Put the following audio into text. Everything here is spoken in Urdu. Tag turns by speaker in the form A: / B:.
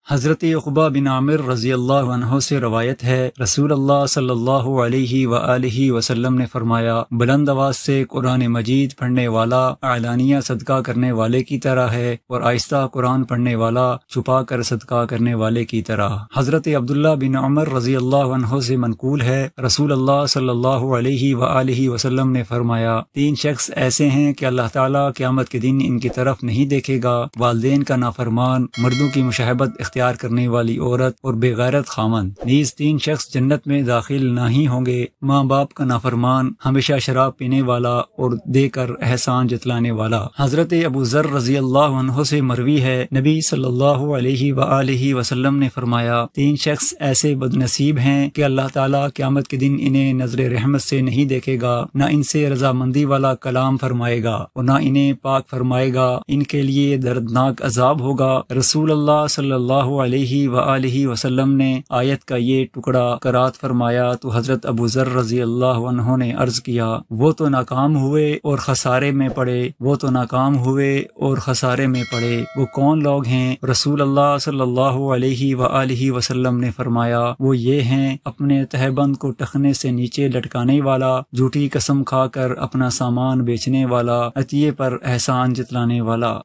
A: حضرت عقبہ بن عامر رضی اللہ عنہ سے روایت ہے، رسول اللہ صلی اللہ علیہ وآلہ وسلم نے فرمایا، بلند آواز سے قرآن مجید پڑھنے والا اعلانیہ صدقہ کرنے والے کی طرح ہے، اور آہستہ قرآن پڑھنے والا چھپا کر صدقہ کرنے والے کی طرح۔ حضرت عبداللہ بن عمر رضی اللہ عنہ سے منقول ہے، رسول اللہ صلی اللہ علیہ وآلہ وسلم نے فرمایا، 3 شخص ایسے ہیں کہ اللہ تعالیٰ قیامت کے دن ان کی طرف نہیں دیکھے گا، والدین کا نافرمان، مردوں کی مشاہبت اختیار کرنے والی عورت اور بے غیرت خامند۔ نیز 3 شخص جنت میں داخل نہیں ہوں گے، ماں باپ کا نافرمان، ہمیشہ شراب پینے والا اور دے کر احسان جتلانے والا۔ حضرت ابو ذر رضی اللہ عنہ سے مروی ہے، نبی صلی اللہ علیہ وآلہ وسلم نے فرمایا، 3 شخص ایسے بد نصیب ہیں کہ اللہ تعالیٰ قیامت کے دن انہیں نظر رحمت سے نہیں دیکھے گا، نہ ان سے رضامندی والا کلام فرمائے گا اور نہ انہیں پاک فرمائے گا، ان کے لیے دردناک عذاب ہوگا۔ رسول اللہ صلی اللہ علیہ وآلہ وسلم نے آیت کا یہ ٹکڑا قرات فرمایا تو حضرت ابو ذر رضی اللہ عنہ نے عرض کیا، وہ تو ناکام ہوئے اور خسارے میں پڑے، وہ تو ناکام ہوئے اور خسارے میں پڑے، وہ کون لوگ ہیں؟ رسول اللہ صلی اللہ علیہ وآلہ وسلم نے فرمایا، وہ یہ ہیں، اپنے تہبند کو ٹخنے سے نیچے لٹکانے والا، جھوٹی قسم کھا کر اپنا سامان بیچنے والا، عطیے پر احسان جتلانے والا۔